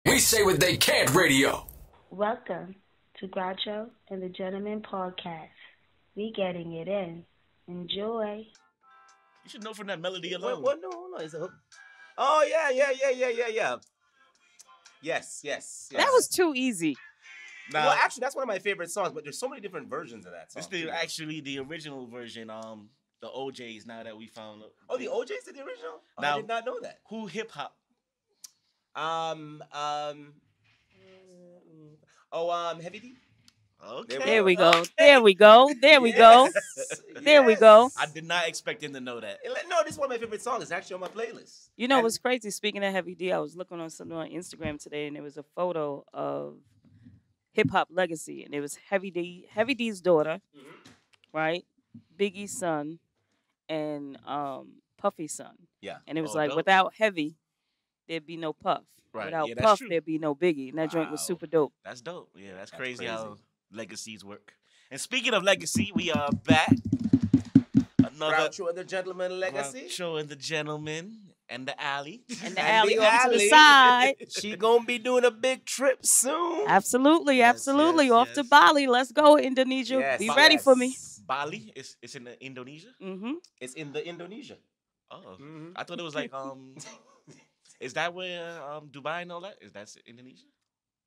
We say what they can't radio. Welcome to Groucho and the Gentleman Podcast. We getting it in. Enjoy. You should know from that melody alone. What? No, hold on. It's a hook. Oh, yeah. Yes. That was too easy. Now, Well, actually, that's one of my favorite songs, but there's so many different versions of that song. this is actually the original version. The OJs. Now that we found. Oh, the OJs did the original? Oh, Now- I did not know that. Who hip hop? Heavy D? Okay. There we go. There we go. There we go. There we go. I did not expect him to know that. No, this is one of my favorite songs. It's actually on my playlist. You know what's crazy? Speaking of Heavy D, I was looking on something on Instagram today, and there was a photo of Hip Hop Legacy, and it was Heavy D's daughter, right? Biggie's son, and Puffy's son. Yeah. And it was Oh, like, dope. without Heavy, there'd be no Puff. Right. Without Yeah, that's Puff, true. there'd be no Biggie. And that joint was Wow. super dope. That's dope. Yeah, that's That's crazy, crazy. how legacies work. And speaking of legacy, we are back. Another Groucho and the Gentleman Legacy. Groucho and the Gentleman and the Alley. And the And alley the off to the alley. side. She gonna be doing a big trip soon. Absolutely, Yes, absolutely. yes, Off yes. to Bali. Let's go, Indonesia. Yes, Be ready for me. yes. Bali. It's in Indonesia. Mm-hmm. It's in the Indonesia. Oh, Mhm. I thought it was like Is that where Dubai and all that? Is that Indonesia?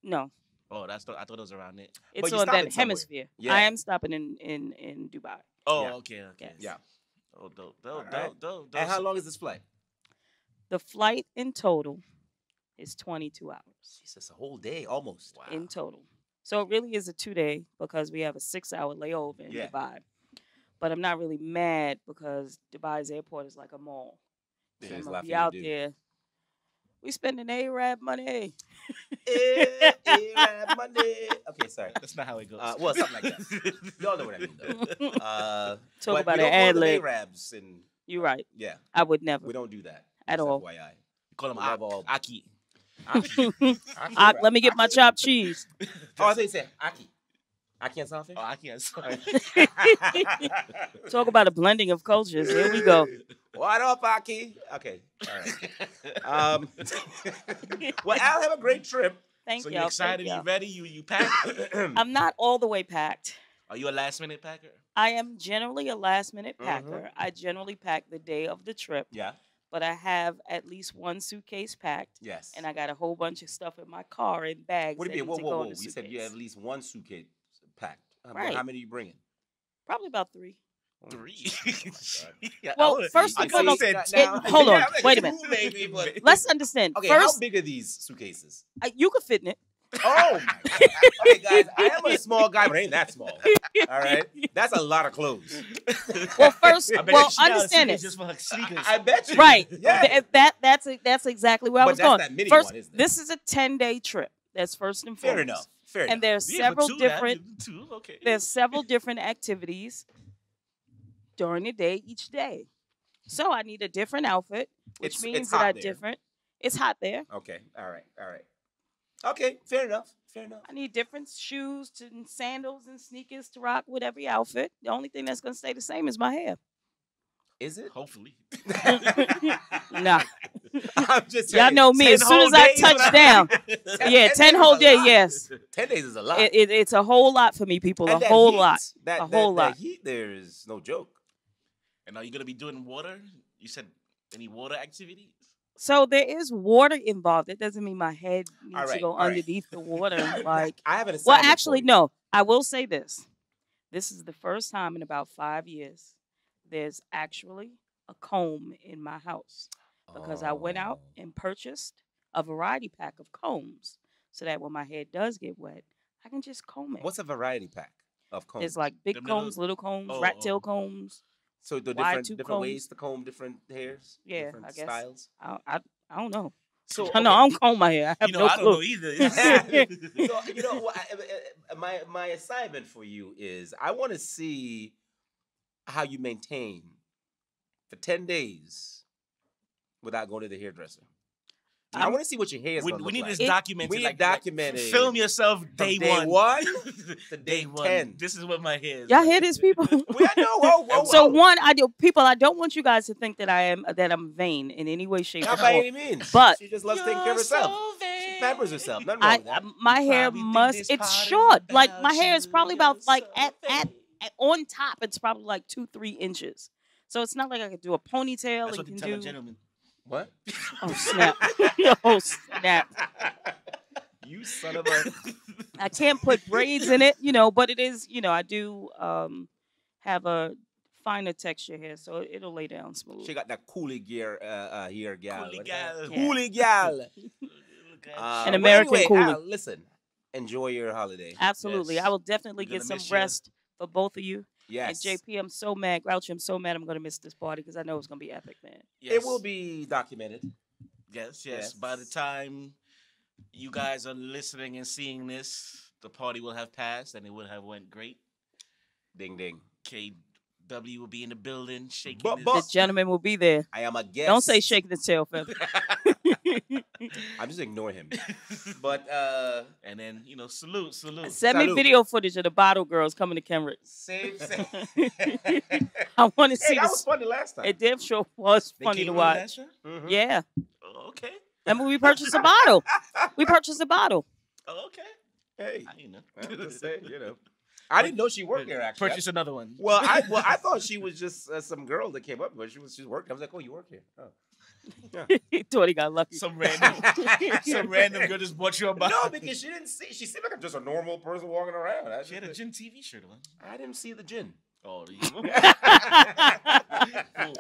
No, Oh, I thought it was around it. it's you're on stopping that somewhere. hemisphere. Yeah. I am stopping in Dubai. Oh, Yeah. okay. Yes. Yeah. Oh, dope. Alright. Dope. And how long is this flight? The flight in total is 22 hours Jesus, a whole day almost. Wow. in total. So it really is a 2-day because we have a 6-hour layover in Yeah. Dubai. But I'm not really mad because Dubai's airport is like a mall. So There's I'm a gonna lot be for you to out do. there. We spending Arab money. Arab money. Okay, sorry. That's not how it goes. Well, something like that. Y'all know what I mean, though. Talk but about we an don't call ad them lib. Arabs, and You're right. yeah, I would never. we don't do that At Just all. FYI. Call him we have all- Aki. Let me get my chopped cheese. Oh, I thought you said Aki. Aki and saltfish. Oh, Aki. I'm sorry. Talk about a blending of cultures. Here we go. What up, Aki? Okay, all right. Well, Al, have a great trip. Thank So y'all. you excited? Thank You y'all. ready? You packed? I'm not all the way packed. Are you a last minute packer? I am generally a last minute Mhm. packer. I generally pack the day of the trip, Yeah. but I have at least one suitcase packed, Yes. and I got a whole bunch of stuff in my car in bags. What do you that mean? need Whoa, to go whoa, in whoa! the You said you suitcase. have at least one suitcase packed. Right. How many are you bringing? Probably about 3. 3. Yeah, Well, I would- first I and thought you foremost, said Now- two. now- hold on, Yeah, I'm like, wait a two minute. maybe, but- Let's understand. Okay, First, how big are these suitcases? you could fit in it. Oh my God. Okay, guys, I am a small guy, but I ain't that small. All right, that's a lot of clothes. Well, first, I bet well, you she got a understand suitcase it. just for her sneakers. I bet you. Right. Yeah. That's exactly where I But was that's going. that mini First, one, isn't it? this is a 10-day trip. That's first and foremost. Fair enough. Fair And enough. there's Yeah, for several two, different Two, okay. there's several different activities during the day each day. So I need a different outfit, which It's means hot that I'm there. different. It's hot there. Okay. All right. Okay. Fair enough. I need different shoes and sandals and sneakers to rock with every outfit. The only thing that's gonna stay the same is my hair. Is it? Hopefully. Nah. I'm just Y'all saying, know me. 10 As soon whole as I days touch when down, yeah, 10 whole days is a day, lot. yes. 10 days is a lot. It's a whole lot for me, people. And A that whole heat, lot. That, A whole that lot. heat there is no joke. And are you gonna be doing water? You said any water activities? So there is water involved. That doesn't mean my head needs All to right, go all right. underneath the water. Like, I have an well, assignment actually, for you. no. I will say this. This is the first time in about 5 years there's actually a comb in my house because I went out Oh. and purchased a variety pack of combs so that when my hair does get wet, I can just comb it. What's a variety pack of combs? There's like big Them combs, little- little combs, Oh, rat oh. tail combs. so the wide different tooth different combs? ways to comb different hairs? Yeah, different I guess. styles. I don't know. So I know I don't comb my hair. I have You know, no I clue. don't know either. So you know what? My assignment for you is I want to see how you maintain for 10 days without going to the hairdresser. I want to see what your hair is we going to we look need like. this documented. we need like, documented film yourself From day, day one. to Day one. 10. This is what my hair is. Y'all like. hear this, people? I know. Whoa. So one, I don't want you guys to think that I'm vain in any way, shape, Not or by form. any means. But- she just loves taking care of herself. So vain. pampers herself. Nothing wrong with that. My hair probably think must. this It's part is short. Like about my hair is you, probably about you're like so at on top. It's probably like 2-3 inches. So it's not like I could do a ponytail. That's and what they can tell a do. gentleman. What? Oh snap! Oh snap! You son of a. I can't put braids in it, but it is, I do have a finer texture here, so it'll lay down smooth. She got that coolie gear here, gal. Coolie What's gal. that? Yeah. Coolie gal. An American anyway, coolie. Al, listen, enjoy your holiday. Absolutely. Yes. I will definitely We're get gonna some miss you. rest for both of you. Yes. And JP, I'm so mad. Groucho, I'm so mad I'm going to miss this party because I know it's going to be epic, man. Yes. It will be documented. Yes. Yes. By the time you guys are listening and seeing this, the party will have passed and it will have went great. Ding ding. KW will be in the building shaking But- his... but- The gentleman will be there. I am a guest. Don't say shaking the tail feather. I'm just ignoring him. But And then, salute. Send me Salute. video footage of the bottle girls coming to Kenrick. save. I want to see Hey, that was this. funny last time. It damn sure was They funny came to on watch. that show? Mhm. Yeah. Oh, okay. Remember we purchased a bottle. We purchased a bottle. Oh, okay. Hey, I I'm just saying, I didn't know she worked there. Actually, Purchase another one. Well, I thought she was just some girl that came up, but she was working. I was like, oh, you work here? Oh. He thought he got lucky. Some random girl just bought you a bottle. No, because she didn't see. She seemed like just a normal person walking around. She had a Gintv shirt on. I didn't see the gin. Oh,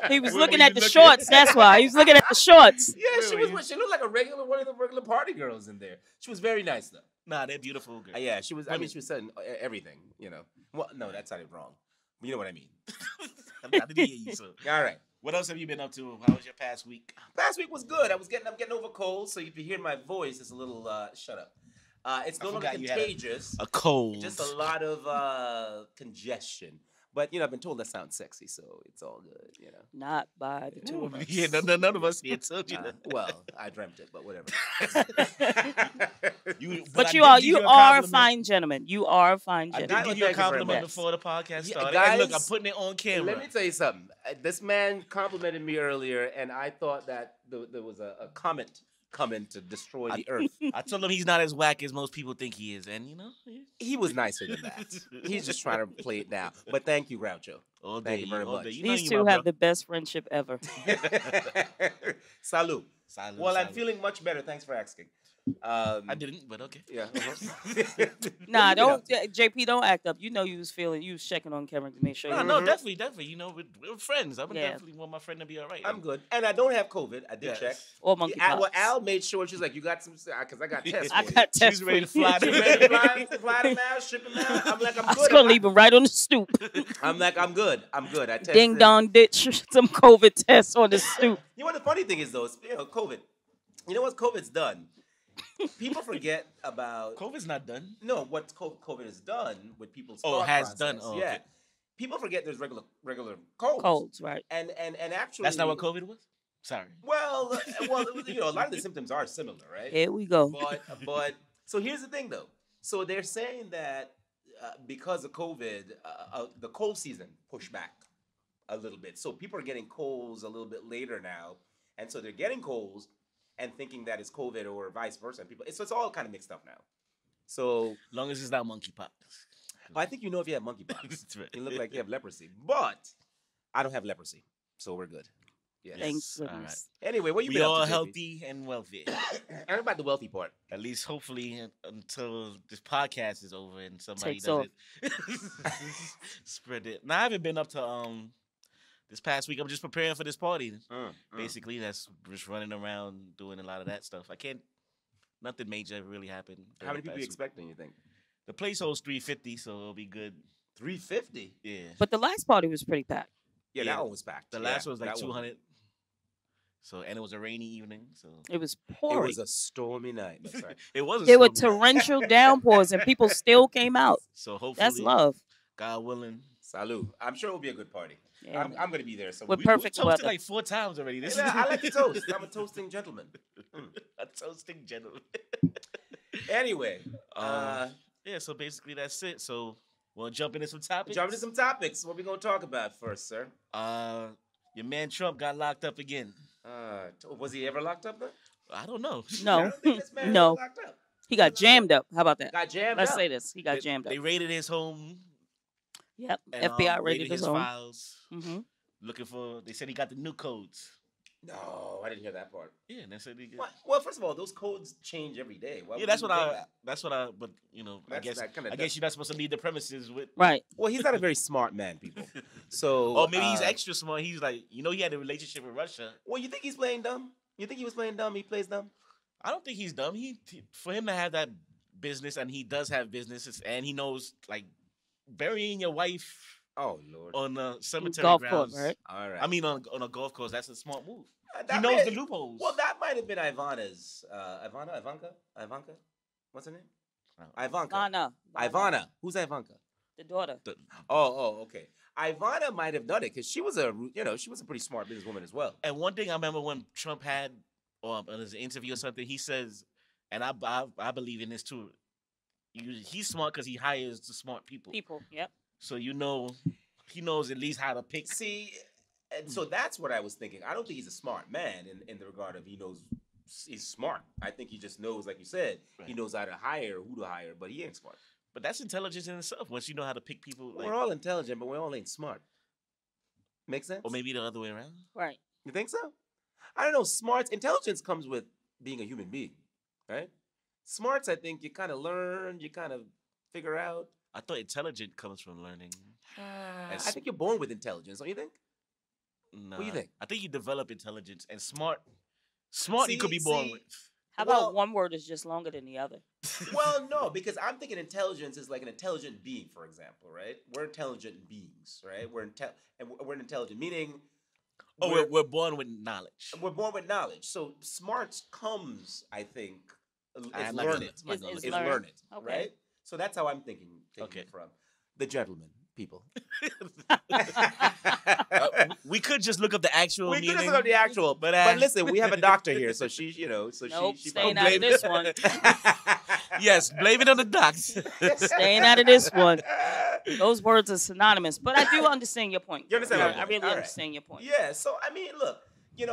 He was Where looking were at you the looking? shorts. That's why he was looking at the shorts. Yeah, she Really? was. She looked like one of the regular party girls in there. She was very nice though. Nah, they're beautiful girls. Yeah, she was. I mean, Women. she was saying everything. Well, no, that sounded wrong. You know what I mean. I didn't hear you, so. All right. What else have you been up to? How was your past week? Last week was good. I'm getting over cold, so if you hear my voice, it's a little shut up. It's no longer forgot you had a- contagious. A cold. Just a lot of congestion. But I've been told that sounds sexy, so it's all good. Not by the two of us. Yeah, none of us here told you that. Well, I dreamt it, but whatever. But I you did are give you a are a compliment. fine gentleman. You are a fine I gentleman. did give you a Thank you very compliment much. before the podcast Yeah, started. guys, And look, I'm putting it on camera. Let me tell you something. This man complimented me earlier, and I thought that there was a comet coming to destroy the earth. I told him he's not as whack as most people think he is, and He was nicer than that. He's just trying to play it down. But thank you, Groucho. all day, Thank you very all much. day. You know These you two my have bro. the best friendship ever. Salud. Silence, Well, I'm silence. feeling much better. Thanks for asking. I didn't, but okay. Yeah. Nah, don't JP, don't act up. You know you was checking on camera to make sure. No, you no, Mhm. definitely. We're friends. I would Yeah. definitely want my friend to be all right. I'm good. And I don't have COVID. I did Yes. check. Or monkey Well, Al made sure. She's like, you got some, because I got tests. I for you. got She's tests ready to for you. fly You ready to fly them out, ship them out? I'm like, I'm I was good. gonna leave him right on the stoop. I'm like, I'm good. I'm good. I tested. Ding dong ditch some COVID tests on the stoop. You know what the funny thing is though? COVID. You know what COVID's done? People forget about COVID's not done. no what COVID has done with people's Oh, thought has process. done? Oh, yeah. okay. People forget there's regular colds. Colds, right? And actually That's not what COVID was? Sorry. Well, a lot of the symptoms are similar, right? Here we go. But so here's the thing though. So they're saying that because of COVID, the cold season pushed back a little bit. So people are getting colds a little bit later now, and so they're getting colds and thinking that it's COVID or vice versa. So it's all kind of mixed up now. So Long as it's not monkeypox. I think you know if you have monkeypox. That's right. You look like you have leprosy, but I don't have leprosy, so we're good. Yes. Thank All goodness. Anyway, what you We been up all to, JP? healthy and wealthy. And about the wealthy part. At least, hopefully, until this podcast is over and somebody Takes does off. it. Spread it. Now, I haven't been up to this past week. I'm just preparing for this party. Basically, that's just running around doing a lot of that stuff. Nothing major really happened. How many during people the you past expecting? You think? week. The place holds 350, so it'll be good. 350. Yeah. But the last party was pretty packed. Yeah, Yeah. that one was packed. The Yeah, last one was like that 200. So, and it was a rainy evening, so It was It pouring. was a stormy night. No, sorry. it was. A There were stormy night. torrential downpours and people still came out. So hopefully, That's love. God willing. Salud. I'm sure it will be a good party. Yeah. I'm going to be there. So With We perfect toasted weather. like 4 times already. This Yeah, is I like to toast. I'm a toasting gentleman. a toasting gentleman. Anyway, Yeah, so basically that's it. So we'll jump into some topics. jump into some topics. What we going to talk about first, sir? Your man Trump got locked up again. Was he ever locked up, though? I don't know. I No, don't think this man no. got locked up. He got jammed up. How about that? Got jammed Let's up. say this. He got jammed up. They raided his home. Yep. And, FBI raided raided his home. files. Mm-hmm. Looking for. They said he got the new codes. No, I didn't hear that part. Yeah, and they said he. Well, first of all, those codes change every day. Why Yeah, would that's you what think I. that? That's what I. But you know, I guess. That kinda I guess you're not supposed to leave the premises with. Right. Well, he's not a very smart man, people. So, Or maybe he's extra smart. He's like, he had a relationship with Russia. Well, you think he's playing dumb? You think he was playing dumb? He plays dumb. I don't think he's dumb. For him to have that business, and he does have businesses, and he knows like burying your wife Oh Lord. on a cemetery Golf grounds. course, right? All right. I mean, on a golf course, that's a smart move. That He knows might- the loopholes. Well, that might have been Ivana's. Ivanka. What's her name? Ivanka. Ivana. Who's Ivanka? The daughter. Oh, okay. Ivana might have done it because she was a pretty smart businesswoman as well. And one thing I remember when Trump had, or in his interview or something, he says, and I believe in this too. He's smart because he hires the smart people. Yep. So he knows at least how to pick. See, and so that's what I was thinking. I don't think he's a smart man in the regard of he's smart. I think he just knows, like you said, Right. he knows how to hire, who to hire, but he ain't smart. But that's intelligence in itself. Once you know how to pick people, like, We're all intelligent, but we all ain't smart. Make sense? or maybe the other way around. Right. You think so? I don't know. Intelligence comes with being a human being, right? Smarts, I think you kind of learn, you kind of figure out. I thought intelligent comes from learning. I think you're born with intelligence, don't you think? No, What do you think? I think you develop intelligence, and smart you could be born with. How Well- about one word is just longer than the other? Well, no, because I'm thinking intelligence is like an intelligent being, for example, right? We're intelligent beings, right? We're intelligent, meaning Oh, we're born with knowledge. we're born with knowledge. So smarts comes, I think, is I'm not learn gonna- it. I'm not gonna Is look Is learn. learn it, Okay. right? So that's how I'm thinking Okay. it from. The gentleman, people. We could just look up the actual We meaning. could have look the actual, but, but listen, we have a doctor here, so she, Nope, she staying probably- out of this one. Yes, blame it on the docs. Staying out of this one. Those words are synonymous, but I do understand your point. You understand my I point? really All right. understand your point. Yeah, so I mean, look,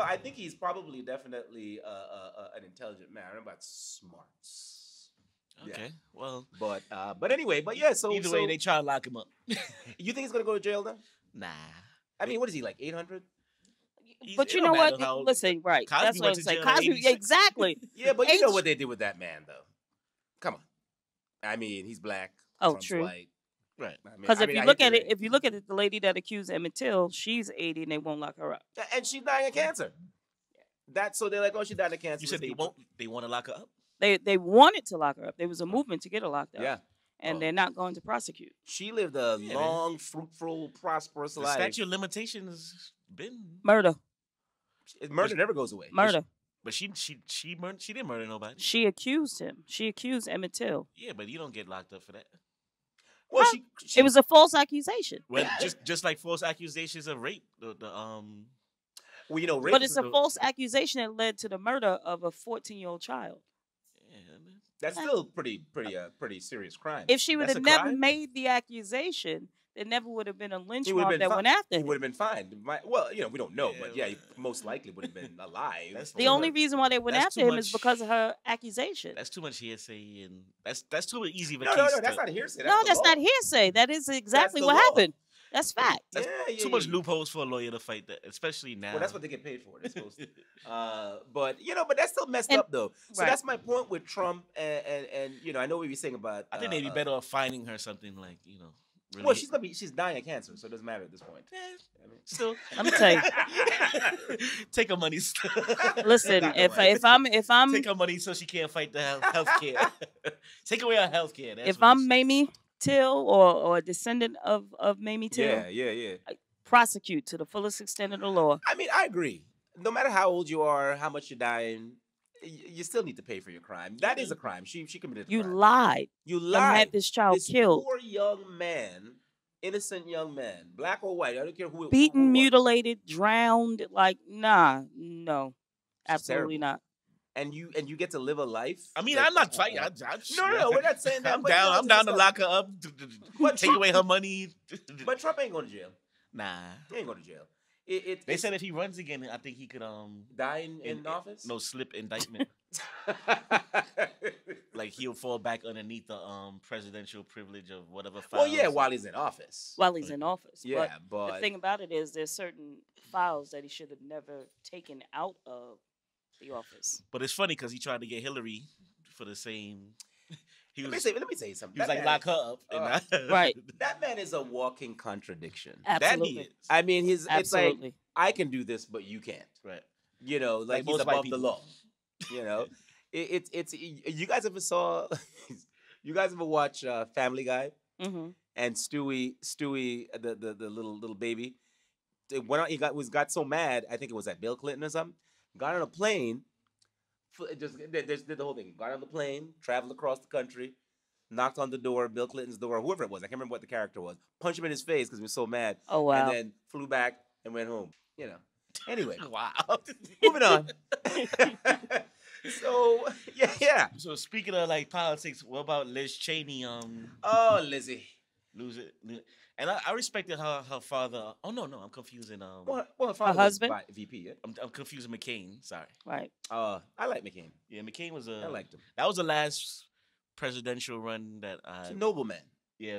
I think he's probably definitely an intelligent man. I don't know about smarts. Okay, well, But anyway, yeah. So either way, they try to lock him up. you think he's gonna go to jail then? Nah. I mean, what is he like 800? But It you don't know what? matter how- Listen, right. Cosby That's what went I'm to saying. jail at Cosby, 86. exactly. Yeah, but you know H- what they did with that man, though. Come on. I mean, he's black. Oh, Trump's true. white. Right. Because I if you hate look to at say it, the lady that accused Emmett Till, she's 80 and they won't lock her up. and she's dying of cancer. So they're like, oh, she died of cancer. You said they won't. They want to lock her up. They wanted to lock her up. There was a movement to get her locked up. Yeah. And Oh. they're not going to prosecute. She lived a Yeah, long, fruitful, prosperous The life. statute of limitations been, Murder. Murder never goes away. Murder. but she didn't murder nobody. She accused him. She accused Emmett Till. Yeah, but you don't get locked up for that. Well, Huh? It was a false accusation. Well, Yeah. just like false accusations of rape. Well, rape But is it's a false accusation that led to the murder of a 14-year-old child. Yeah, man. that's still pretty serious crime. If she would That's have a never crime? made the accusation, there never would have been a lynch He would've mob been that fi- went after he him. would have been fine. Well, we don't know, Yeah, but yeah, he but- most likely would have been alive. That's The only reason why they went That's after too him is much- because of her accusation. That's too much hearsay, and that's too easy of a no, case. that's to- not hearsay. No, the that's law. not hearsay. That is exactly the what law. happened. That's fact. That's Yeah, too much yeah. loopholes for a lawyer to fight that, especially now. Well, that's what they get paid for. They're supposed to. But that's still messed And- up though. So right. that's my point with Trump, and I know what you're saying about. I think they'd be better off finding her something like Really. Well, she's dying of cancer, so it doesn't matter at this point. I mean, still. Let me tell you. Take her money. Listen, Not if right. I'm Take her money so she can't fight the health care. Take away her health care. if I'm Mamie Till or a descendant of Mamie Till, yeah. prosecute to the fullest extent of the law. I mean, I agree. No matter how old you are, how much you're dying, you still need to pay for your crime. That is a crime. She committed a You crime. lied You and lied. had this child This killed, poor young man, innocent young man, black or white, I don't care who it beaten, who it was. mutilated, drowned. Like, no, absolutely terrible. not. And you get to live a life. I mean, that- I'm not fighting. No, we're not saying that. I'm but down. no, I'm down to it's lock her up. But Take away her money. But Trump ain't going to jail. Nah. He ain't going to jail. They said if he runs again, I think he could die in office. No, slip indictment. Like he'll fall back underneath the presidential privilege of whatever. Well, files. yeah, while he's in office. While he's in office. Yeah, but the thing about it is there's certain files that he should have never taken out of the office. But it's funny because he tried to get Hillary for the same. Let me say you something. He was like, lock her up. Right. That man is a walking contradiction. Absolutely. That he is. I mean, it's like, Absolutely. I can do this, but you can't. Right. You know, like he's most white above the people. law. You know, it's you guys ever saw, you guys ever watch Family Guy? Mm-hmm. And Stewie, the little baby, it went out. He got so mad. I think it was at Bill Clinton or something. Got on a plane. Just did the whole thing. Got on the plane, traveled across the country, knocked on the door, Bill Clinton's door, whoever it was. I can't remember what the character was. Punched him in his face because he was so mad. Oh, wow. And then flew back and went home. You know. Anyway, Wow. moving on. So yeah. So speaking of like politics, what about Liz Cheney? Oh, Lizzie. Lose it. And I respected her father. Oh no, I'm confusing. Well, her father Her husband? was VP. Yeah. I'm confusing McCain. Sorry. Right. I like McCain. Yeah, McCain was I liked him. That was the last presidential run that I He's a noble man.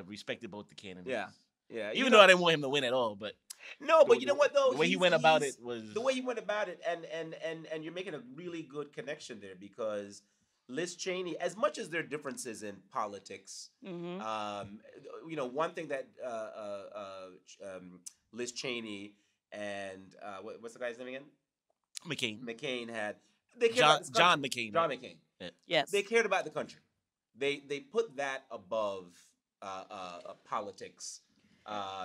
respected both the candidates. Yeah. Even though I didn't want him to win at all, but no, but you know what though? The way he went about it was the way he went about it, and you're making a really good connection there because Liz Cheney, as much as there are differences in politics, Mm-hmm. you know, one thing that Liz Cheney and what's the guy's name again? McCain had. They cared about this John country. McCain. John McCain. Yeah. Yes. They cared about the country. They put that above politics.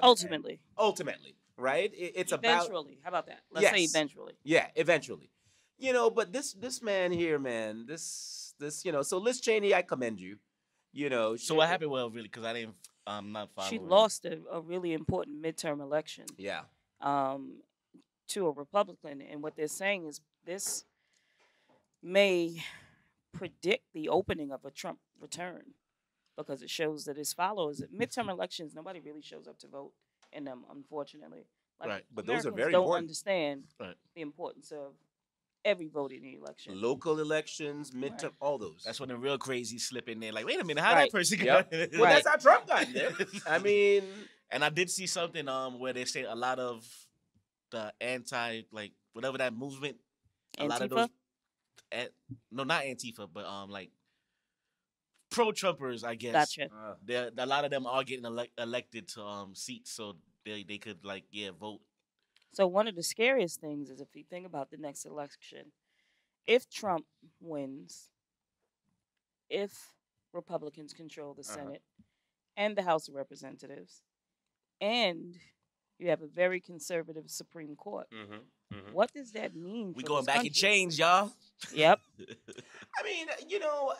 Ultimately. Ultimately, right? It's Eventually. about. How about that? Let's say Yes. eventually. Yeah, eventually. You know, but this man here, man, this you know. So Liz Cheney, I commend you. You know. So what happened? Well, really, because I'm not following. She lost a really important midterm election Yeah. to a Republican. And what they're saying is this may predict the opening of a Trump return because it shows that his followers, midterm elections, nobody really shows up to vote in them, unfortunately. Like, Right. But those are Americans very don't important. understand Right. the importance of every vote in the election. Local elections, midterm, Right. all those. That's when the real crazy slip in there. Like, wait a minute, how Right. that person Yep. got? Well, Right. that's how Trump got there. I mean, And I did see something where they say a lot of the anti, like whatever that movement, a lot of those, no, not Antifa, but like pro-Trumpers, I guess. Gotcha. A lot of them are getting elected to seats, so they could vote. So one of the scariest things is if you think about the next election, if Trump wins, if Republicans control the Senate and the House of Representatives, and you have a very conservative Supreme Court, what does that mean? We for going this back country? in chains, y'all. Yep. I mean, you know,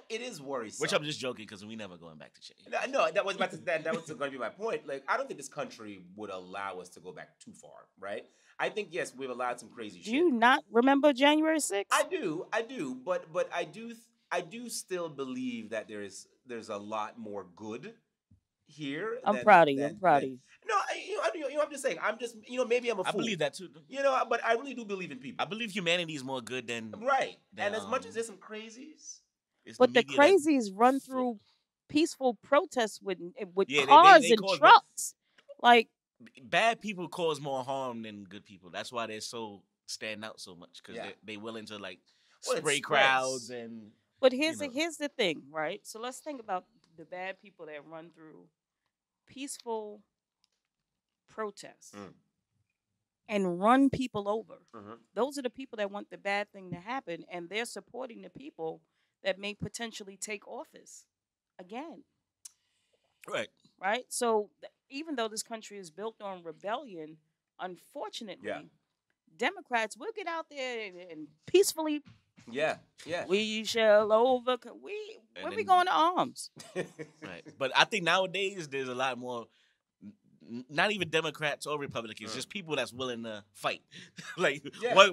it is worrisome. Which I'm just joking because we never going back to chains. No, that was going to be my point. Like, I don't think this country would allow us to go back too far, right? I think yes, we've allowed some crazy shit. Do you not remember January 6th? I do, but I do still believe that there's a lot more good here. I'm proud of you. I'm proud of you. No, I'm just saying. Maybe I'm a fool. I believe that too. But I really do believe in people. I believe humanity is more good than Right. than, And as much as there's some crazies, it's But the media that- crazies run through peaceful protests with Yeah, cars they and cause- trucks. Like, bad people cause more harm than good people. That's why they're so stand out so much because Yeah. they willing to like Well, it spray spreads. crowds and but here's You know. here's the thing, right? So let's think about the bad people that run through peaceful protests and run people over. Those are the people that want the bad thing to happen, and they're supporting the people that may potentially take office again. right. Right? So even though this country is built on rebellion, unfortunately, Yeah. Democrats will get out there and peacefully, yeah. we shall overcome. And When we then- going to arms? Right. But I think nowadays there's a lot more not even Democrats or Republicans, just people that's willing to fight. Like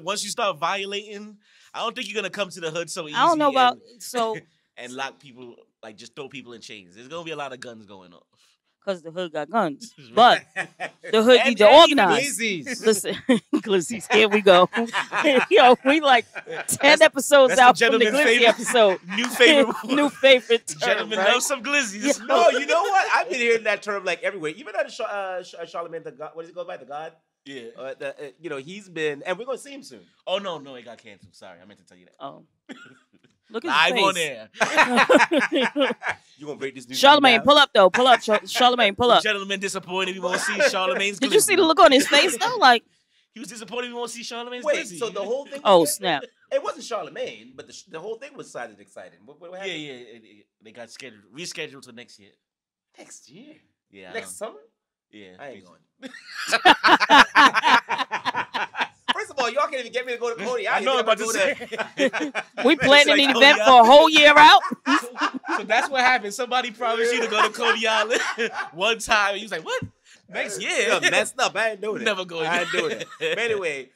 once you start violating, I don't think you're gonna come to the hood so easy. I don't know about so and lock people, like just throw people in chains. There's gonna be a lot of guns going off. because the hood got guns. But the hood need to and organize. Glizzies. Listen, Glizzies, here we go. Yo, we like 10 episodes that's out the from the gentleman's Glizzy favorite- episode. New favorite. New favorite term, Gentlemen right? love some glizzies. No, you know what? I've been hearing that term like everywhere. Even at Charlemagne the God. What does he go by? The God. Yeah. He's been, and we're gonna see him soon. Oh no, it got canceled. Sorry, I meant to tell you that. Oh. Look at Live his on face. air. You gonna break this news? Charlemagne, pull up though. Pull up, Charlemagne, pull up. Gentlemen disappointed we won't see Charlemagne's Did you see the look on his face though? Like, He was disappointed we won't see Charlemagne's Wait, glizzy. so the whole thing? oh was snap! It wasn't Charlemagne, but the whole thing was sounded exciting. What happened? Yeah. They got rescheduled to next year. Next year. Yeah. Next summer. Yeah. I ain't going. First of all, y'all can't even get me to go to Cody. I know I'm about to say. We planning like an Cody event Island. for a whole year out. So that's what happened. Somebody promised you to go to Cody Island one time. And he was like, "What? Next year?" Yeah, messed up. I ain't doing it. Never going. I ain't doing it. But anyway,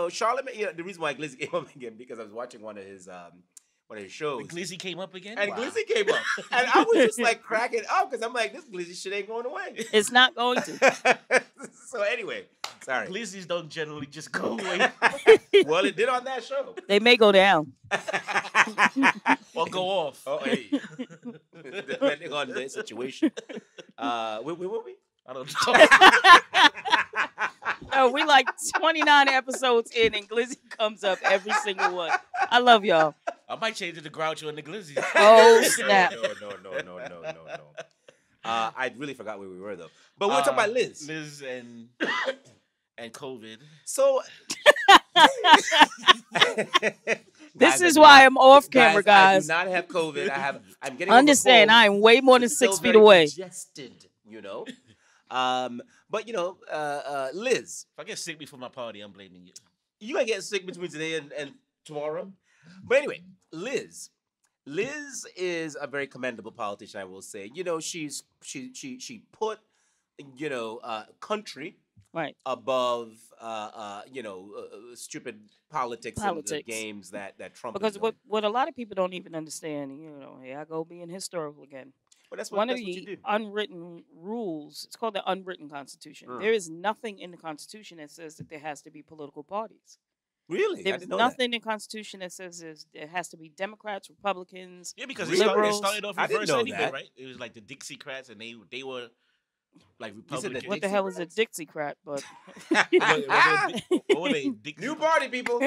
Charlemagne. The reason why Glizzy came up again because I was watching one of his shows. The glizzy came up again. And Wow. Glizzy came up, and I was just like cracking up because I'm like, this Glizzy shit ain't going away. It's not going to. So anyway, sorry. Glizzies don't generally just go away Well, it did on that show. They may go down. or go off. Oh, hey. Depending on the situation. Where were we? I don't know. Oh, we like 29 episodes in, and Glizzy comes up every single one. I love y'all. I might change it to Groucho and the Glizzy. Oh snap! No. I really forgot where we were though. But we were talking about Liz. Liz and COVID. So This is why I'm off camera, I guys. do not have COVID. I'm getting Understand, over a I cold. am way more than It's still 6 feet very away. Congested, But Liz, If I get sick before my party, I'm blaming you. you gonna get sick between today and tomorrow. But anyway, Liz is a very commendable politician, I will say. She put country Right. above stupid politics and the Politics. games that Trump Because is doing. what a lot of people don't even understand, here I go being historical again. But that's One what of you the do. unwritten rules, it's called the unwritten constitution. Mm. There is nothing in the constitution that says that there has to be political parties. Really? I There's didn't know nothing in the constitution that says there has to be Democrats, Republicans. Yeah, because Liberals. it started off I didn't reverse know anyway, that. right? It was like the Dixiecrats, and they were like said the Republicans. What the hell is a Dixiecrat? But What were they? New party, people.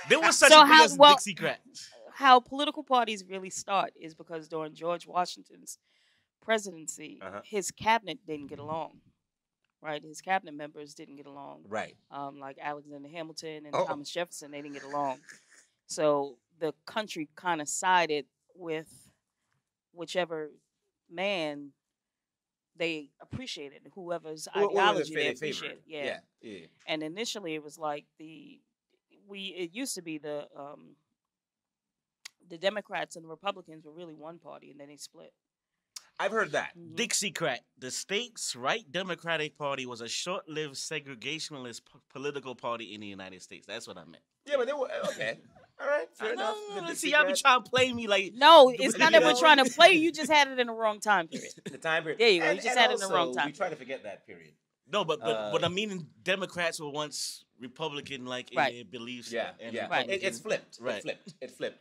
There was such So a thing how- as well- Dixiecrats. how political parties really start is because during George Washington's presidency, his cabinet didn't get along. Right, his cabinet members didn't get along. Right. Like Alexander Hamilton and Oh. Thomas Jefferson, they didn't get along. So the country kind of sided with whichever man they appreciated, whoever's ideology they appreciated. Yeah. And initially, it was like it used to be the Democrats and the Republicans were really one party, and then they split. I've heard that. Dixiecrat, the state's right Democratic Party, was a short-lived segregationalist political party in the United States. That's what I meant. Yeah, but they were okay. All right, fair enough. The See, y'all be Dixiecrats. trying to play me like No, it's not that we're know? trying to play. You just had it in the wrong time period. The time period. There you go. You And- just and had it in the wrong also, time We try to forget that period. no, but I mean, Democrats were once Republican, like in Right. their beliefs. Yeah, and yeah. Right. It's flipped. Right. It flipped.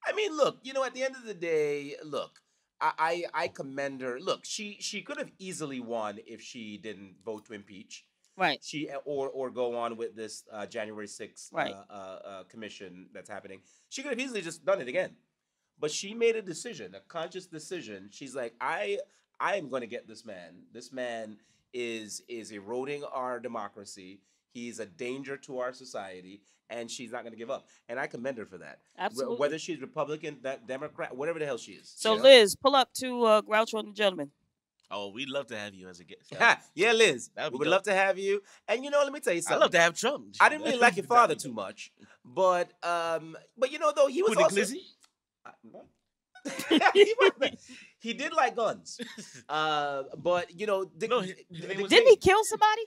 I mean, look. At the end of the day, look. I commend her. Look, she could have easily won if she didn't vote to impeach. Right. She or go on with this January 6th Right. commission that's happening. She could have easily just done it again, but she made a decision, a conscious decision. She's like, I am going to get this man. This man is eroding our democracy. He's a danger to our society, and she's not going to give up. And I commend her for that. Absolutely. Whether she's Republican, Democrat, whatever the hell she is. So, you know? Liz, pull up to Groucho and the Gentleman. Oh, we'd love to have you as a guest. Yeah, Liz. That'd be We would dope. love to have you. And let me tell you I'd something. love to have Trump. I didn't really like your father too much, but though he was Who, the also Glizzy? he did like guns, but No, his name was Didn't he kill somebody?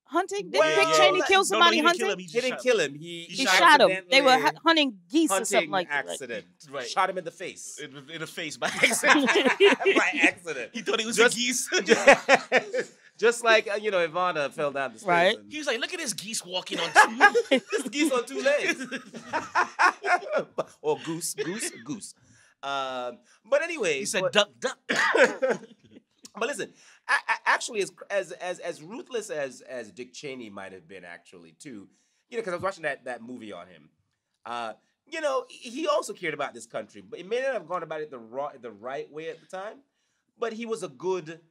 hunting? Well, Didn't Dick Cheney kill No, somebody he didn't kill hunting? him. He didn't kill him. He shot him. They were accidentally hunting geese or something hunting like that. accident. Right. Shot him in the face. In the face by accident. By accident. He thought he was Just- a geese. Just like Ivana fell down the stairs. Right. He was like, look at this geese walking on two. This geese on 2 legs. Or goose. But anyway, He said, duck. But listen, actually, as ruthless as Dick Cheney might have been, actually, too, because I was watching that movie on him. He also cared about this country, but he may not have gone about it the right way at the time. But he was a good.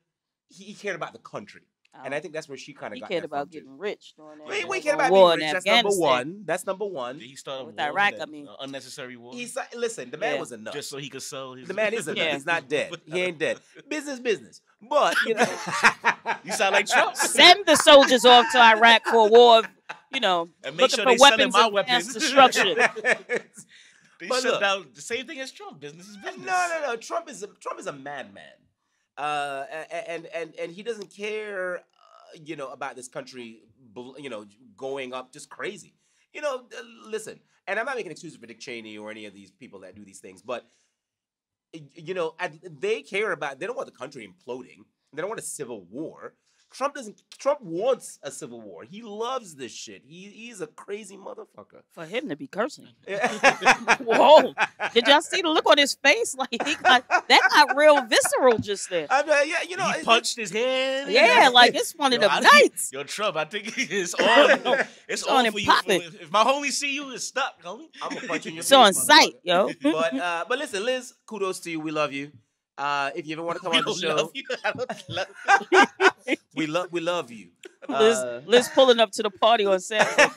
He cared about the country, and I think that's where she kind of He got. cared that about from, too. getting rich during that We cared about war being in rich. That's number Afghanistan. one. That's number one. He started With war, Iraq, that, I mean. unnecessary war. Listen, the man Yeah. was enough. Just so he could sell his... The man is enough. Yeah. He's not dead. He ain't dead. Business. But You sound like Trump. Send the soldiers off to Iraq for a war of, And make looking sure for they selling weapons my of weapons. mass destruction. They But shut look. down the same thing as Trump. Business is business. No. Trump is a madman. And he doesn't care, about this country, going up just crazy. Listen, and I'm not making excuses for Dick Cheney or any of these people that do these things, but they care about. They don't want the country imploding. They don't want a civil war. Trump wants a civil war. He loves this shit. He's a crazy motherfucker. For him to be cursing. Whoa. Did y'all see the look on his face? Like, that got real visceral just there. He punched his hand. Yeah, like it's one of Yo, the I nights. Yo, Trump, I think it's on. It's on on and for you. popping. If my homies see you, it's stuck, homie. I'm gonna punch you in your It's face, on sight, yo. But listen, Liz, kudos to you. We love you. If you ever want to come on the show, we love you. Liz pulling up to the party on Saturday.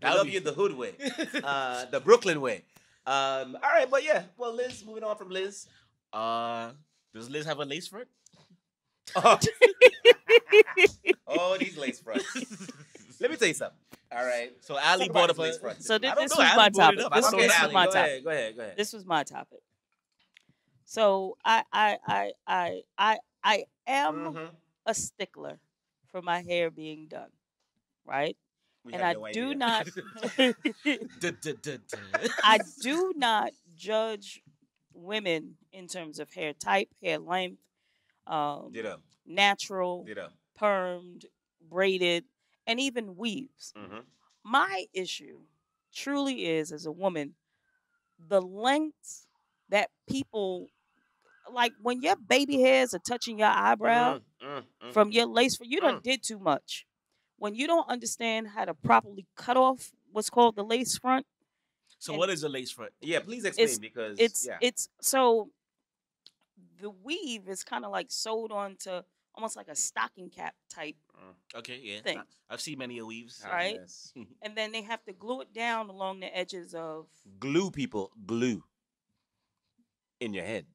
I love you the hood way, the Brooklyn way. All right, but yeah. Well, Liz, moving on from Liz. Does Liz have a lace front? Oh, these lace fronts. Let me tell you something. All right. So Ali Talk brought about up these lace a... fronts. So I this don't was know, Ali my brought it topic. up. This I don't was know, my Ali. Go topic. ahead. Go ahead. This was my topic. So I am Mhm. a stickler for my hair being done, right? We And have I no do idea. not Duh. I do not judge women in terms of hair type, hair length, Ditto. natural, Ditto. permed, braided, and even weaves. Mhm. My issue truly is, as a woman, the lengths that people like when your baby hairs are touching your eyebrow from your lace. You done did too much. When you don't understand how to properly cut off what's called the lace front, So what is a lace front? Yeah, please explain because it's so the weave is kind of like sewed onto almost like a stocking cap type Okay, yeah. thing. I've seen many weaves. Right. Yes. And then they have to glue it down along the edges of. Glue, people, glue in your head.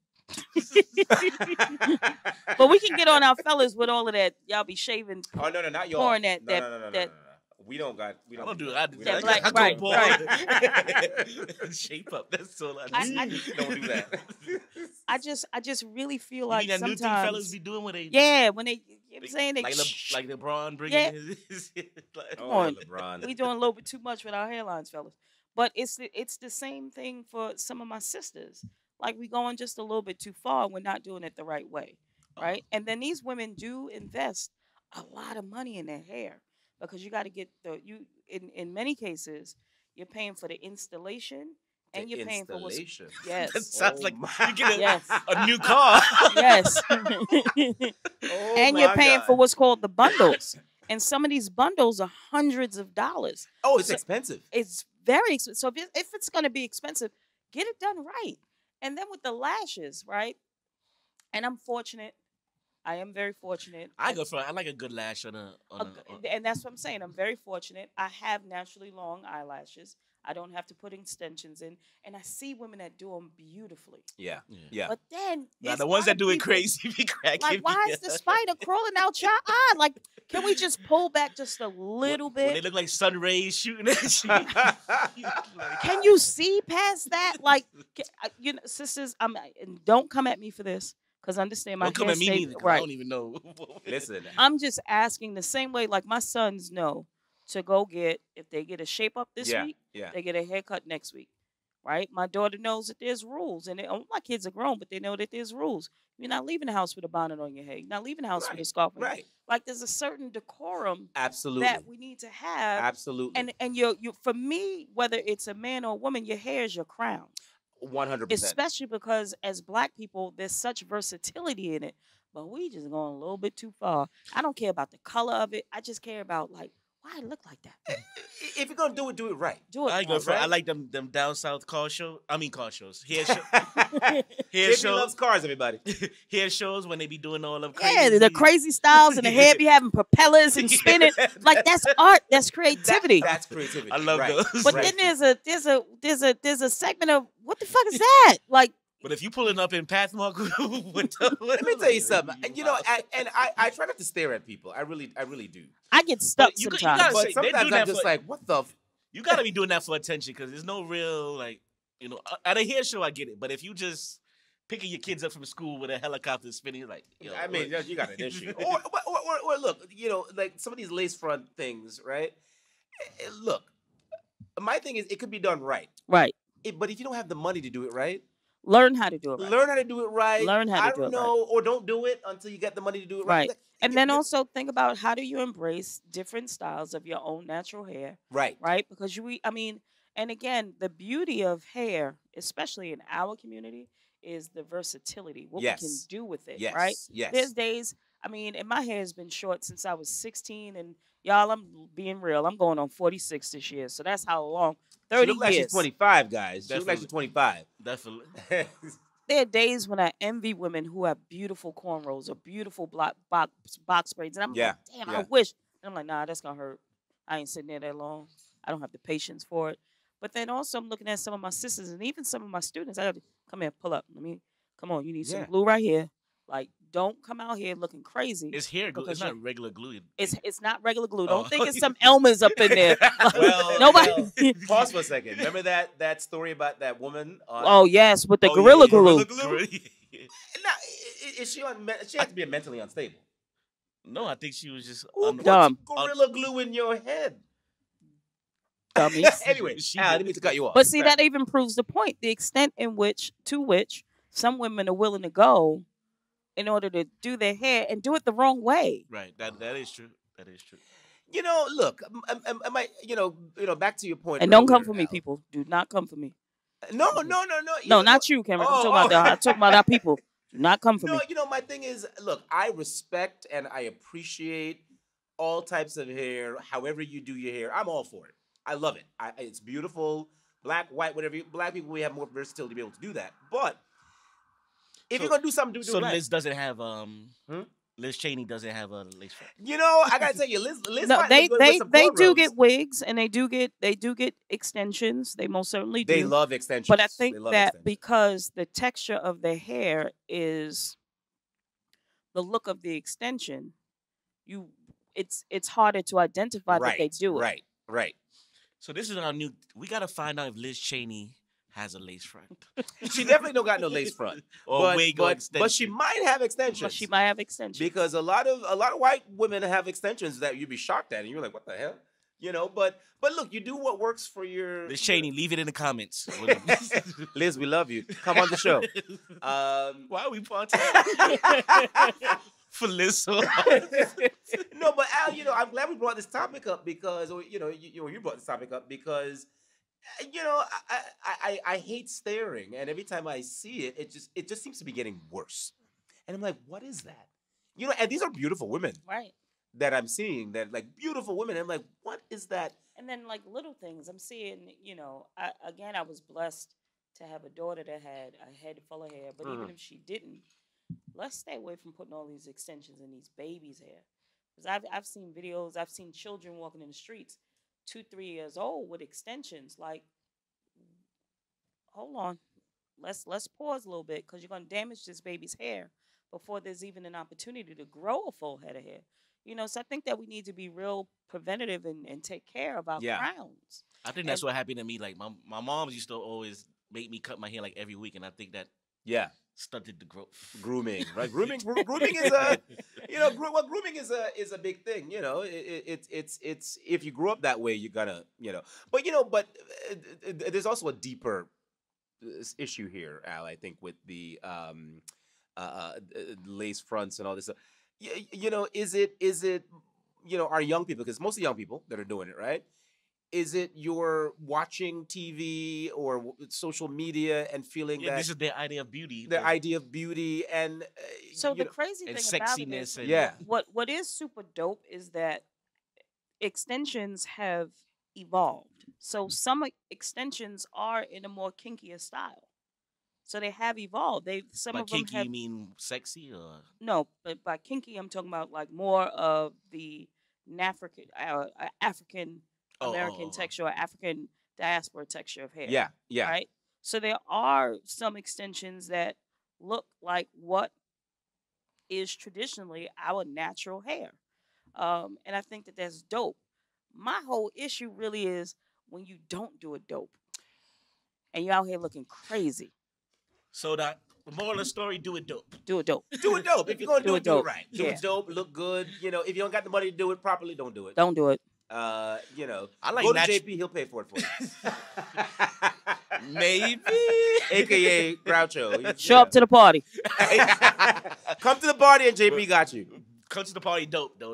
But we can get on our fellas with all of that. Y'all be shaving. Oh no, not y'all. Pouring that- No. We don't I don't do that. it. I do We that. don't black- I go right, bald. Shape up. That's all I do. I Don't do that. I just really feel You like mean that new sometimes. thing fellas be doing when they... Yeah, when they, you know what I'm saying? They, like LeBron bringing Yeah. his... like, Oh, on. LeBron. we doing a little bit too much with our hairlines, fellas. But it's the same thing for some of my sisters. Like we going just a little bit too far. We're not doing it the right way, right? And then these women do invest a lot of money in their hair because you got to get in many cases you're paying for the installation and you're paying for what's Installation. yes. That sounds Oh like my- you get Yes. a new car. Yes. Oh And you're my paying God. for what's called the bundles. And some of these bundles are hundreds of dollars. Oh, it's expensive. It's very expensive. So if it's going to be expensive, get it done right. And then with the lashes, right? And I'm fortunate. I am very fortunate. I like a good lash on a And that's what I'm saying. I'm very fortunate. I have naturally long eyelashes. I don't have to put extensions in. And I see women that do them beautifully. Yeah. Yeah. Yeah. But then Now it's the ones other that do it people- crazy be cracking Like, why is the spider crawling out your eye? Like, can we just pull back just a little When they bit? look like sun rays shooting at you. Like, Can you see past that? Like, sisters, and don't come at me for this, Because understand my Don't come hair at me stays neither, 'cause I right. don't even know. Listen, I'm just asking the same way, like my sons know to go get, if they get a shape up this yeah, week, yeah. they get a haircut next week, right? My daughter knows that there's rules, and my kids are grown, but they know that there's rules. You're not leaving the house with a bonnet on your head. You're not leaving the house with a Right, scarf on your head. right. Like there's a certain decorum Absolutely. that we need to have. Absolutely. And you for me, whether it's a man or a woman, your hair is your crown. 100%. Especially because as Black people, there's such versatility in it, but we just going a little bit too far. I don't care about the color of it. I just care about like why it look like that. If you're gonna do it right. Do it. I ain't gonna right. front. I like them down south car shows. I mean car shows. Hair JP shows. loves cars, everybody. Hair shows when they be doing all them crazy. Yeah, the crazy styles and the hair be having propellers and spinning. Like that's art. That's creativity. That's creativity. I love right. those. But Right. then there's a segment of what the fuck is that? Like But if you pulling up in Pathmark, Let me tell you something. You know, I try not to stare at people. I really do. I get stuck you sometimes. gotta But say, they sometimes do that I'm just for- like, what the? you gotta be doing that for attention because there's no real like at a hair show I get it, but if you just picking your kids up from school with a helicopter spinning, like I mean, you got an issue. or look, you know, like some of these lace front things, right? Look, my thing is, it could be done right. Right. But if you don't have the money to do it right, Learn how to do it right. learn how to do it right. Learn how to I do don't it know, or don't do it until you get the money to do it right. Right. And then also think about how do you embrace different styles of your own natural hair, right. right? Because and again, the beauty of hair, especially in our community, is the versatility, what we can Yes. do with it, Yes. right? Yes. There's days, and my hair has been short since I was 16, and y'all, I'm being real, I'm going on 46 this year, so that's how long, 30 She look like years. she's 25, guys. She look like she's 25. definitely. There are days when I envy women who have beautiful cornrows or beautiful box braids, and I'm Yeah, like, damn, yeah. I wish. And I'm like, nah, that's gonna hurt. I ain't sitting there that long. I don't have the patience for it. But then also, I'm looking at some of my sisters and even some of my students. I got to come here, pull up. Come on. You need some Yeah. glue right here. Like, don't come out here looking crazy. It's hair glue. Because It's not regular glue. It's not regular glue. Oh. Don't think it's some Elmer's up in there. Well, Nobody. Pause for a second. Remember that story about that woman? Oh yes, with the Oh, gorilla yeah, glue. Gorilla glue? Now, is she on? She has to be mentally unstable. No, I think she was just Who dumb. puts gorilla glue in your head? Dummies. Anyway, She I did. didn't mean to cut you off. But see, Sorry. that even proves the point. The extent to which some women are willing to go in order to do their hair and do it the wrong way. Right. That is true. That is true. You know, look, am I, back to your point. And don't come earlier, for me, Al. people. Do not come for me. No. No, not you, Cameron. I'm talking about our people. Do not come for No, me. my thing is, look, I respect and I appreciate all types of hair. However you do your hair, I'm all for it. I love it. It's beautiful. Black, white, whatever. Black people, we have more versatility to be able to do that. But if you're gonna do something, do it right. Liz doesn't have Liz Chaney doesn't have a lace front. I gotta tell you, Liz No, might they look good with some do cornrows. get wigs and they do get extensions. They most certainly do. They love extensions. But I think They love that extensions. because the texture of the hair is the look of the extension, it's harder to identify that they do it. Right. So this is our new. We gotta find out if Liz Chaney has a lace front. She definitely don't got no lace front, Or wig or but she might have extensions. But she might have extensions. Because a lot of white women have extensions that you'd be shocked at, and you're like, what the hell? But look, you do what works for your. Liz Chaney, leave it in the comments. Liz, we love you. Come on the show. Why are we partying? For Liz. No, but Al, I'm glad we brought this topic up because, you brought this topic up because, I hate staring, and every time I see it, it just seems to be getting worse, and I'm like, what is that? And these are beautiful women, right. that I'm seeing, that like beautiful women. I'm like, what is that? And then like little things I'm seeing, I was blessed to have a daughter that had a head full of hair, but even if she didn't, let's stay away from putting all these extensions in these babies' hair. Because I've seen videos, I've seen children walking in the streets, 2-3 years old with extensions. Like, hold on, let's pause a little bit because you're gonna damage this baby's hair before there's even an opportunity to grow a full head of hair. So I think that we need to be real preventative and take care of our crowns. I think that's what happened to me. Like my mom used to always make me cut my hair like every week, and I think that Yeah. stunted the growth. Grooming, right? Grooming is a, grooming is a big thing. It's if you grew up that way, you're gonna, but there's also a deeper issue here, Al. I think with the lace fronts and all this stuff. Is it our young people, because mostly young people that are doing it, right? Is it you're watching TV or social media and feeling that this is their idea of beauty? Their idea of beauty and So the crazy and thing about it sexiness is, and what is super dope is that extensions have evolved. So some extensions are in a more kinkier style. So they have evolved. Some by of them kinky, have you mean sexy or no, but by kinky I'm talking about like more of the African American texture or African diaspora texture of hair. Yeah. Right? So there are some extensions that look like what is traditionally our natural hair. And I think that that's dope. My whole issue really is when you don't do it dope and you're out here looking crazy. So that the moral of the story, do it dope. Do it dope. Do it dope. If you're gonna do it right. Do Yeah. it dope, look good. If you don't got the money to do it properly, don't do it. Don't do it. I like go to JP, he'll pay for it for you. Maybe. AKA Groucho. Show up to the party. Come to the party and JP got you. Come to the party dope, though.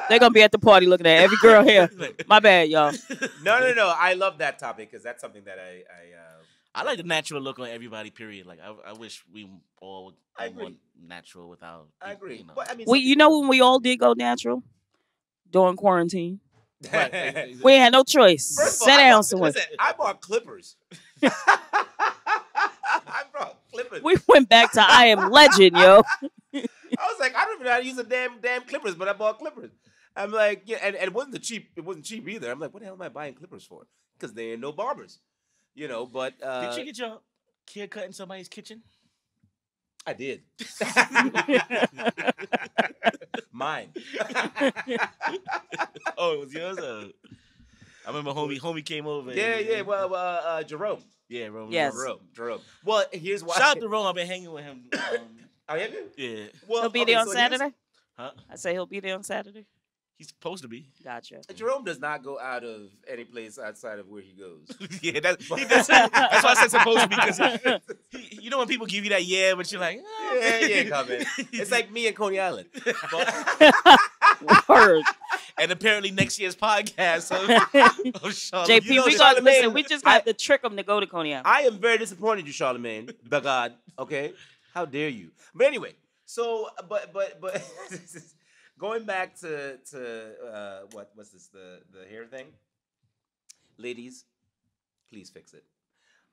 They're gonna be at the party looking at every girl here. My bad, y'all. No. I love that topic because that's something that I like the natural look on everybody. Period. Like I wish we all would I go more agree. natural without. I agree. You know. But I mean, When we all did go natural during quarantine. Right. We ain't had no choice. First of all, Sit down somewhere. Listen, I bought clippers. I brought clippers. We went back to I Am Legend, yo. I was like, I don't even know how to use a damn clippers, but I bought clippers. I'm like, yeah, and it wasn't cheap. It wasn't cheap either. I'm like, what the hell am I buying clippers for? Because there ain't no barbers, But Did you get your hair cut in somebody's kitchen? I did. Mine. Oh, it was yours. I remember homie came over. Yeah. Well, Jerome. Yeah, Rome. Yes. Jerome. Well, here's why. Shout out to Rome. I've been hanging with him. Oh, have you? Yeah. Well, He'll be there on so Saturday? Huh? I say he'll be there on Saturday. He's supposed to be. Gotcha. Jerome does not go out of any place outside of where he goes. Yeah, that's why I said supposed to be, because you know when people give you that but you're like, yeah, he ain't coming. It's like me and Coney Island. Word. And apparently next year's podcast of Charlotte. JP, we just got to trick him to go to Coney Island. I am very disappointed in you, Charlemagne. The God. Okay? How dare you? But anyway, so but going back to what's this, the hair thing? Ladies, please fix it.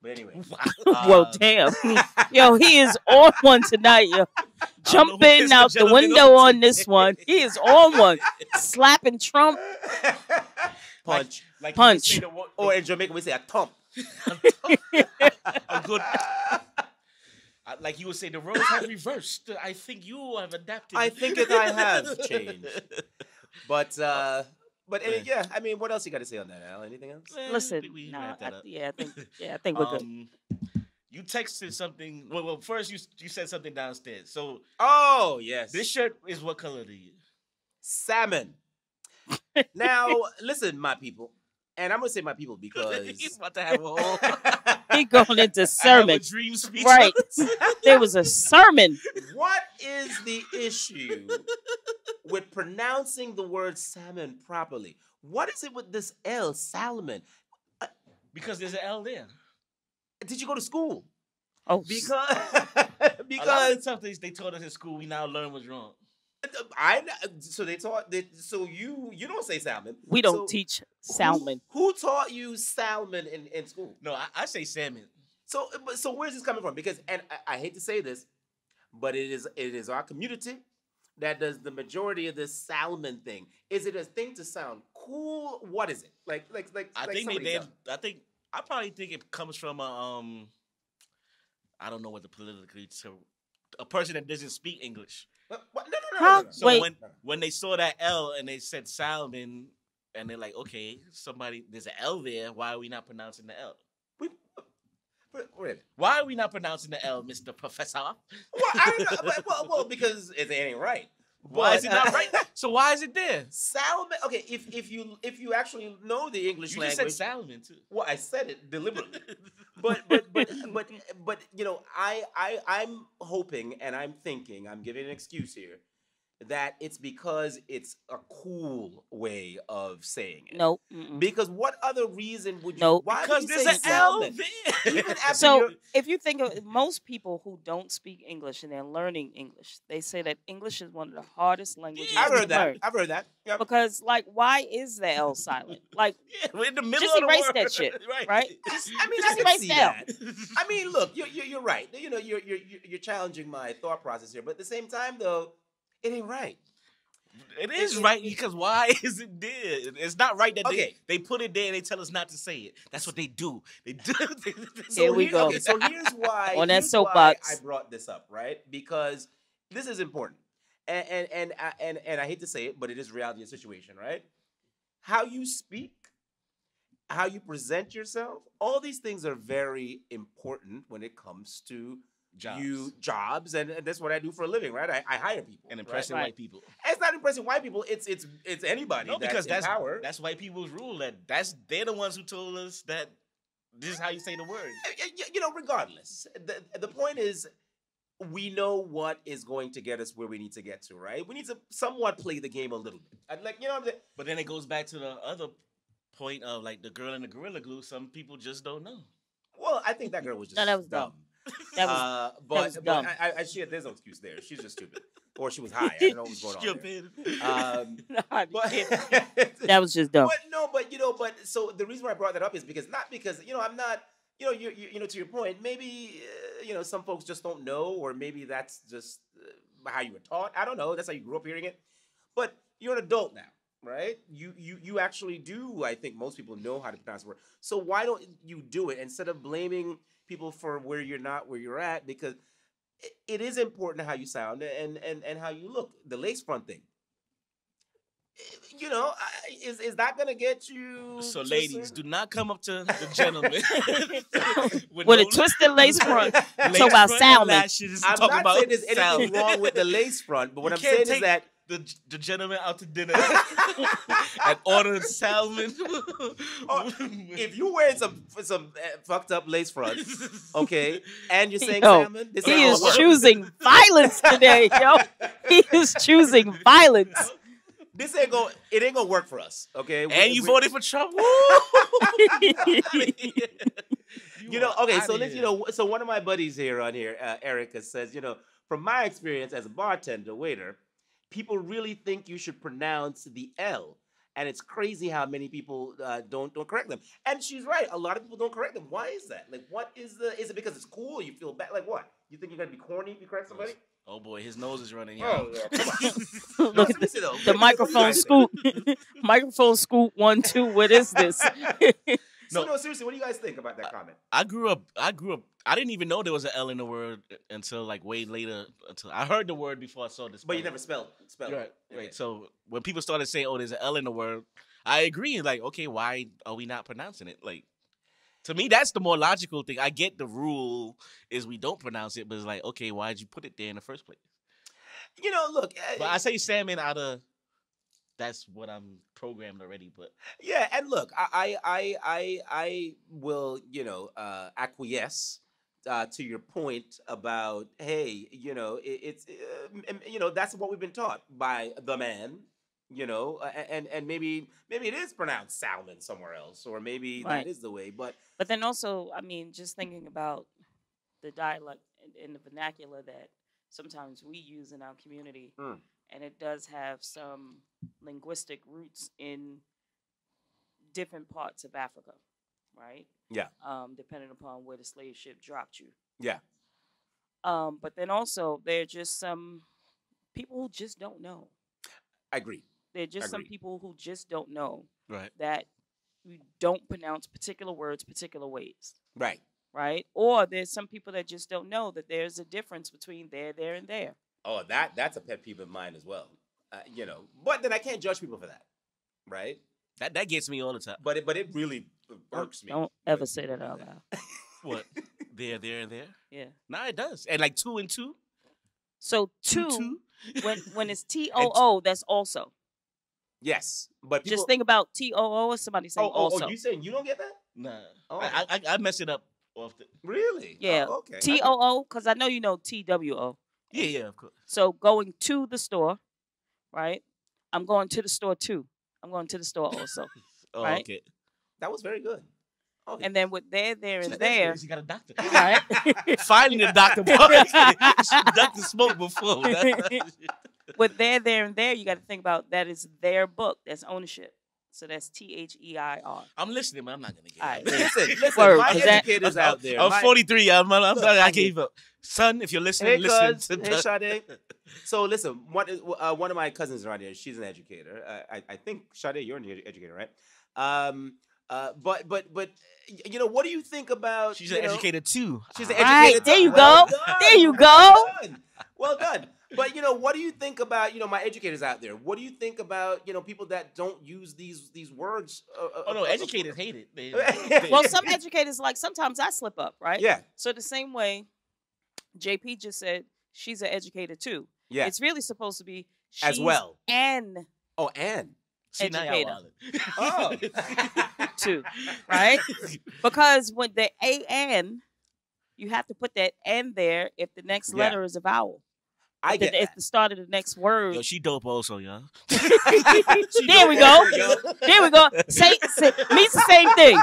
But anyway. Well, damn. Yo, he is on one tonight, yo. Jumping out the window on this one. He is on one. Slapping Trump. Punch. Like Punch. Or in Jamaica, we say a thump. A good. Like you would say, the roles have reversed. I think you have adapted. I think that I have changed. But yeah, I mean, what else you got to say on that, Al? Anything else? Listen, I think we're good. You texted something. Well, first you said something downstairs. So, oh yes, this shirt is what color to you? Salmon. Now, listen, my people, and I'm gonna say my people because he's about to have a whole. He going into sermon. Dream speech. Right. There was a sermon. What is the issue with pronouncing the word salmon properly? What is it with this L, Salmon? Because there's an L there. Did you go to school? Oh, Because A lot of the stuff they taught us in school, we now learn was wrong. So you don't say salmon. we don't teach salmon. Who taught you salmon in school? No, I say salmon. So where's this coming from? Because, and I hate to say this, but it is our community that does the majority of this salmon thing. Is it a thing to sound cool? What is it? I probably think it comes from I don't know what the politically a person that doesn't speak English. No. So Wait. when they saw that L and they said salmon, and they're like, okay, there's an L there. Why are we not pronouncing the L? Really? Why are we not pronouncing the L, Mr. Professor? Well, I don't know. Well, because it ain't right. Why But, is it not right? So why is it there? Salmon. Okay, if you actually know the English You language, just said Salmon too. well, I said it deliberately. but you know, I'm hoping and I'm thinking, I'm giving an excuse here, that it's because it's a cool way of saying it. Nope. Because what other reason would you? Nope. Why Because would you there's say an L salmon? there. Even after So you're- if you think of most people who don't speak English and they're learning English, they say that English is one of the hardest languages Yeah, I've to heard that. learn. I've heard that. Yep. Because like, why is the L silent? Like, Yeah, we're in the middle just of the erase word. that shit, right? right? I mean, Just I can erase see the L. that. I mean, look, you're right. You know, you're challenging my thought process here, but at the same time, though, it ain't right. It is right because why is it there? It's not right that Okay. they put it there and they tell us not to say it. That's what they do. They do. Here we go. Okay, so here's why. On that here's why soapbox. I brought this up, right? Because this is important, and I hate to say it, but it is reality of the situation, right? How you speak, how you present yourself, all these things are very important when it comes to jobs, and that's what I do for a living, right? I hire people And impressing Right. white people. And it's not impressing white people. It's anybody. No, because that's in power. that's white people's rule. They're the ones who told us that this is how you say the word. You know, regardless, the point is, we know what is going to get us where we need to get to, right? We need to somewhat play the game a little bit. I'd like, you know what I'm saying? But then it goes back to the other point of like the girl in the Gorilla Glue. Some people just don't know. Well, I think that girl was just No, that was dumb. That was but dumb. there's no excuse there. She's just stupid, or she was high. I don't know what was going on Stupid. there. that But, was just dumb. but you know, so the reason why I brought that up is because you know, I'm not, you know, you know, to your point, maybe you know, some folks just don't know, or maybe that's just how you were taught. I don't know. That's how you grew up hearing it. But you're an adult now, right? You actually do. I think most people know how to pronounce the word. So why don't you do it instead of blaming people for where you're not where you're at? Because it is important how you sound and how you look. The lace front thing. You know, is that gonna get you? So, to ladies, certain- do not come up to the gentleman With a twisted lace front. Talk about front salmon. lashes, I'm talking not about saying there's anything salmon. wrong with the lace front, but what You I'm can't saying is take that the gentleman out to dinner and order salmon. if you're wearing some fucked up lace fronts, okay, and you're saying Yo, salmon, this he ain't is gonna work. choosing violence today, yo. He is choosing violence. This ain't gonna. It ain't gonna work for us, okay? And you voted for Trump. You know, okay. So let's, you know, so one of my buddies here on here, Erica, says, you know, from my experience as a bartender, waiter, people really think you should pronounce the L, and it's crazy how many people don't correct them. And she's right. A lot of people don't correct them. Why is that? Like, what is the? Is it because it's cool? You feel bad? Like, what? You think you're gonna be corny if you correct somebody? Oh boy, his nose is running. Oh, Y'all. yeah, come on. Look at Seriously, though, the what microphone do you scoop. Microphone scoop 1, 2. What is this? So no, seriously, what do you guys think about that comment? I grew up. I didn't even know there was an L in the word until like way later. Until I heard the word before I saw this. But you never spelled Right, it. right. So when people started saying, "Oh, there's an L in the word," I agree. Like, okay, why are we not pronouncing it? Like, to me, that's the more logical thing. I get the rule is we don't pronounce it, but it's like, okay, why did you put it there in the first place? You know, look. But I say salmon out of. That's what I'm programmed already. But Yeah, and look, I will, you know, acquiesce to your point about, hey, you know, it's you know, that's what we've been taught by the man, you know, and maybe it is pronounced salmon somewhere else, or maybe Right. that is the way. But But then also, I mean, just thinking about the dialect and the vernacular that sometimes we use in our community, Mm. and it does have some linguistic roots in different parts of Africa, right? Yeah. Depending upon where the slave ship dropped you. yeah, But then also, there are just some people who just don't know. I agree. There are just some Agreed. people who just don't know right. that we don't pronounce particular words particular ways. Right. Right? Or there's some people that just don't know that there's a difference between there, and there. Oh, that's a pet peeve of mine as well. You know, but then I can't judge people for that, right? That gets me all the time. But it really irks me. Don't ever say that out loud. What? There, and there. Yeah. Nah, it does. And like 2 and 2. So Two, two, two. when it's TOO, that's also. Yes, but people. Just think about TOO or somebody saying also. Oh, you saying you don't get that? Nah. Oh. I mess it up often. Really? Yeah. Oh, okay. TOO, because I know you know TWO. Yeah, of course. So going to the store, right? I'm going to the store too. I'm going to the store also. Oh, right? okay. That was very good. Oh, And then with there, and That's there, good. You got a doctor. right? Finally, the doctor. The doctor smoked before. With there, and there, you got to think about that is their book. That's ownership. So that's THEIR. I'm listening, but I'm not gonna get All right. it. Listen. Word, My 'cause that- educators out there. I'm my- 43. I Look, gave up. Son, if you're listening, Hey, listen. cuz. To Hey, Sade. So listen, one of my cousins around here, she's an educator. I think Sade, you're an educator, right? But you know, what do you think about? She's an educator too. She's an Right, educator. there you Well go. done. There you Well go. done. Well done. But you know, what do you think about my educators out there? What do you think about people that don't use these words? Oh no, educators hate it. Well, some educators, like, sometimes I slip up, right? Yeah. So the same way JP just said she's an educator too. Yeah. It's really supposed to be As well. an Oh, and See, now y'all educator. wildin'. oh, too, right? Because when the AN, you have to put that N there if the next Yeah. letter is a vowel. I get If that. the start of the next word. Yo, she dope also, y'all. There we go. There we go. Means the same thing.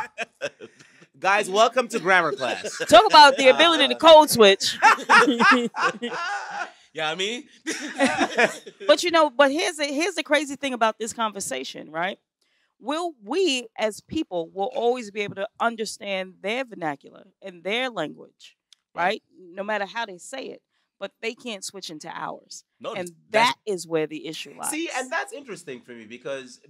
Guys, welcome to grammar class. Talk about the ability to code switch. Yeah, I mean, But here's the crazy thing about this conversation, right? We as people will always be able to understand their vernacular and their language, right? No matter how they say it, but they can't switch into ours. no, And that's- that is where the issue lies. See, and that's interesting for me because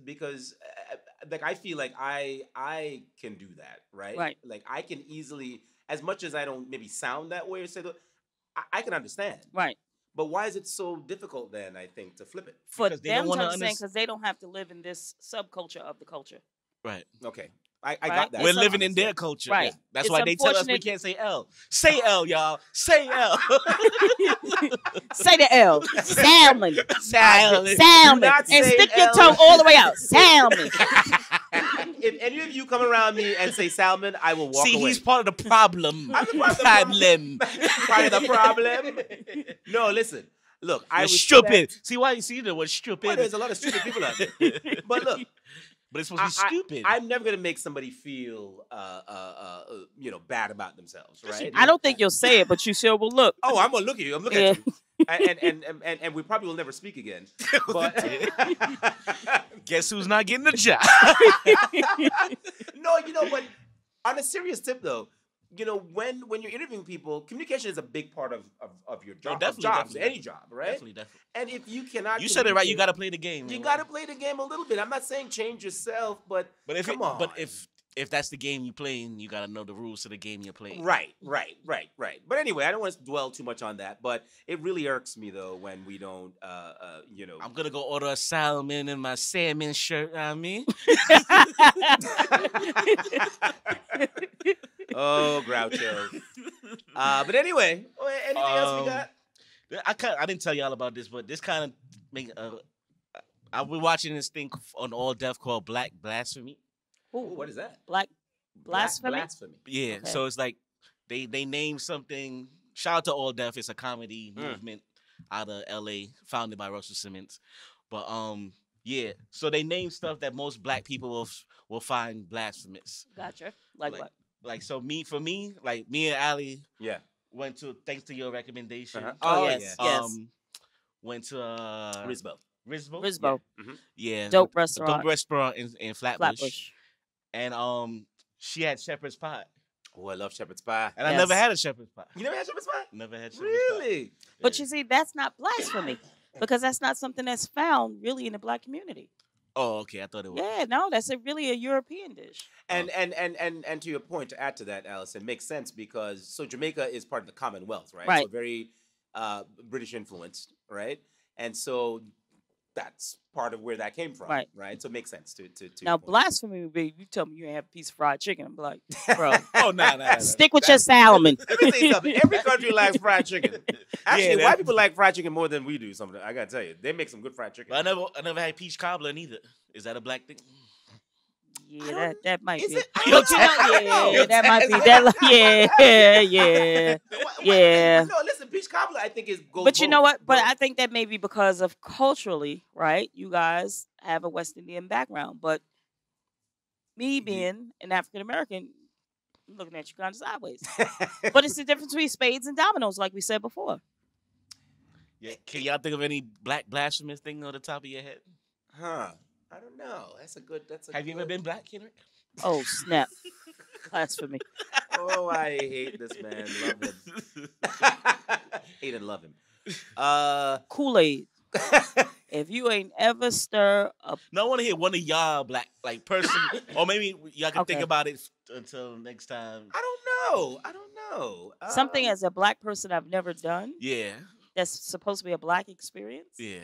like I feel like I can do that, right? Right. Like I can easily, as much as I don't maybe sound that way or say that, I can understand. right. But why is it so difficult then? I think to flip it. For Because they don't them to wanna understand, because they don't have to live in this subculture of the culture. right. Okay, I Right? got that. We're It's living in their culture. Right. That's It's why they tell us we unfortunate- can't say L. Say L, y'all. Say L. Say the L. Salmon. Salmon. Salmon. not And say stick your L. tongue all the way out. Salmon. If any of you come around me and say salmon, I will walk See, away. he's part of the problem. I'm the part of the problem. Part of the problem. No, listen. Look, I You're respect- stupid. See why you see the word stupid? Well, there's a lot of stupid people out there. But look, But it's supposed to be stupid. I'm never gonna make somebody feel, bad about themselves, right? I don't think you'll say it, but you sure will look. Oh, I'm gonna look at you. I'm looking at you, and we probably will never speak again. But Guess who's not getting the job? no, but on a serious tip though, when you're interviewing people, communication is a big part of your job, definitely, jobs, definitely. any job, right? Definitely. And if you cannot, You said it right. You communicate, got to play the game. You man. got to play the game a little bit. I'm not saying change yourself, but come on. But if that's the game you're playing, you got to know the rules to the game you're playing. Right. But anyway, I don't want to dwell too much on that. But it really irks me though when we don't, I'm gonna go order a salmon in my salmon shirt. I mean, Oh, Groucho. But anyway, anything else we got? I didn't tell y'all about this, but this kind of make. I was watching this thing on All Def called Black Blasphemy. Ooh, what is that? Black blasphemy. Blasphemy. Yeah, Okay. so it's like they name something. Shout out to All Def. It's a comedy movement out of LA, founded by Russell Simmons. But yeah. So they name stuff that most black people will find blasphemous. Gotcha. Like what? Like so me and Ali Yeah. went to, thanks to your recommendation. Uh-huh. Oh, Oh, yes. yeah. Yes. Went to Risbo. Risbo. Risbo. Yeah. Dope a restaurant. dope restaurant in Flatbush. Flatbush. And she had shepherd's pie. Oh, I love shepherd's pie. And I Yes. never had a shepherd's pie. You never had shepherd's pie? Never had shepherd's pie. Really? But you see, that's not blasphemy because that's not something that's found really in the black community. Oh, okay. I thought it was. Yeah, no, that's really a European dish. And to your point, to add to that, Allison, makes sense because Jamaica is part of the Commonwealth, right? Right. So very British influenced, right? And so that's part of where that came from, right? So it makes sense to now blasphemy would be you tell me you have a piece of fried chicken. I'm like, bro, nah. Stick with your salmon. Let me tell you something. Every country likes fried chicken. Actually, white people like fried chicken more than we do. Something I gotta tell you, they make some good fried chicken. But I never had peach cobbler neither. Is that a black thing? Yeah, that might be. It? But you know, that might be. That, yeah. No, listen, peach cobbler, I think is goes. But you know what? But I think that may be because of culturally, right? You guys have a West Indian background, but me being an African American, I'm looking at you kind of sideways. But it's the difference between spades and dominoes, like we said before. Yeah. Can y'all think of any black blasphemous thing on the top of your head? Huh. I don't know. Have you ever been black, Kendrick? Oh, snap. Blasphemy. Oh, I hate this man. Love him. Hate and love him. Kool-Aid. If you ain't ever stir up. No, I want to hear one of y'all black, like, person, or maybe y'all can think about it until next time. I don't know. Something as a black person I've never done. Yeah. That's supposed to be a black experience. Yeah.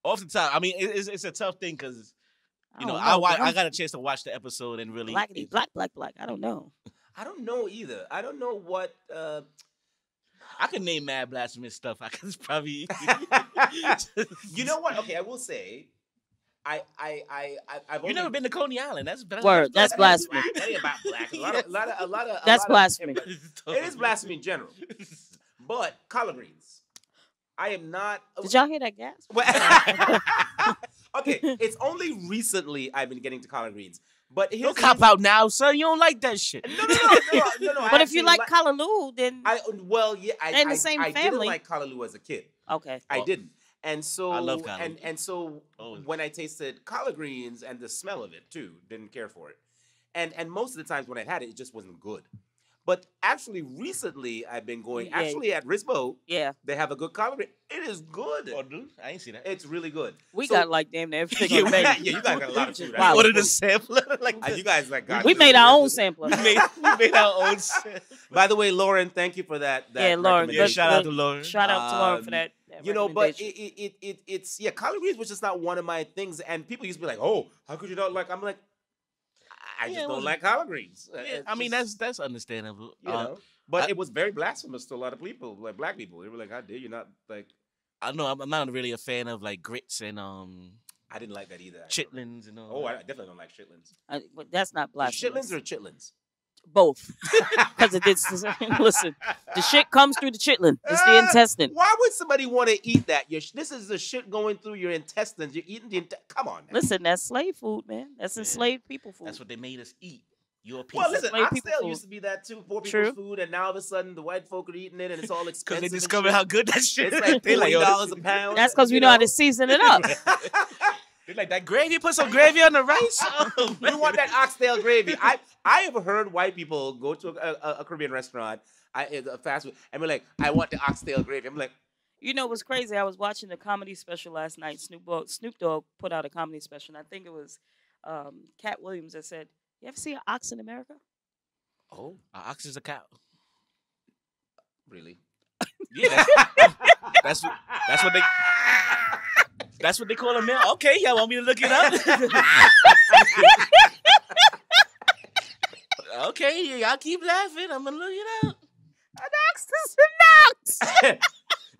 Oftentimes, I mean, it's a tough thing because, you know, I got a chance to watch the episode and really. Black. I don't know. I don't know either. I don't know what. I can name mad blasphemous stuff. I can probably. You know what? Okay, I will say. I've you never been to Coney Island. That's word. That's blasphemy. That ain't about black. A lot of. That's blasphemy. It is blasphemy in general. But collard greens. I am not. Did y'all hear that gas? Okay, it's only recently I've been getting to collard greens. But don't cop out now, son. You don't like that shit. No. But if you like callaloo, then I in the same family. didn't like callaloo as a kid. Okay, I didn't, and so I love callaloo. And so when I tasted collard greens and the smell of it too, didn't care for it. And most of the times when I had it, it just wasn't good. But actually, recently, I've been going, actually at Risbo, they have a good collard green. It is good. Oh, dude, I ain't see that. It's really good. We got like damn near everything on the menu. Yeah, you guys got a lot of food. Wow. Ordered a sampler. You guys got we made our own sampler. we made our own sampler. By the way, Lauren, thank you for that. Lauren. Shout out to Lauren. Shout out to Lauren for that. You know, but it's collard greens was just not one of my things. And people used to be like, oh, how could you not like, I'm like, I just don't like collard greens. Yeah, I mean, that's understandable. You know? But it was very blasphemous to a lot of people, like black people. They were like, "How dare you not like?" I know I'm not really a fan of like grits and I didn't like that either. chitlins and all. Oh, I definitely don't like chitlins. But that's not blasphemous. Chitlins or chitlins? Both. Because it did. Listen, the shit comes through the chitlin. It's the intestine. Why would somebody want to eat that? This is the shit going through your intestines. You're eating the come on, man. Listen, that's slave food, man. That's enslaved people food. That's what they made us eat. Well, listen, oxtail used to be that too, poor people's food, and now all of a sudden the white folk are eating it, and it's all expensive. Because they discovered how good that shit is. It's like $40 a pound. That's because we know how to season it up. They're like, that gravy, put some gravy on the rice. We want that oxtail gravy. I have heard white people go to a Caribbean restaurant, a fast food, and be like, I want the oxtail gravy. I'm like, you know what's crazy? I was watching the comedy special last night. Snoop Dogg put out a comedy special, and I think it was Cat Williams that said, you ever see an ox in America? Oh, an ox is a cow. Really? Yeah, that's what they call a male. Okay, y'all want me to look it up? Okay, y'all keep laughing. I'm gonna look it up. An ox is an ox.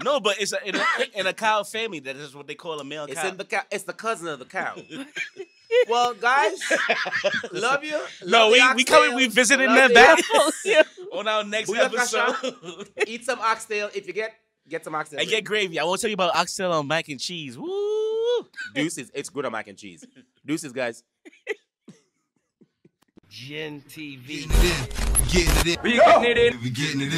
No, but it's in a cow family. That is what they call a male cow. It's the cousin of the cow. Well, guys, love you. No, we coming. We visiting them back on our next episode. Eat some oxtail. If you get some oxtail. And get gravy. I won't tell you about oxtail on mac and cheese. Woo! Deuces. It's good on mac and cheese. Deuces, guys. Gintv. Getting it in. We getting it in.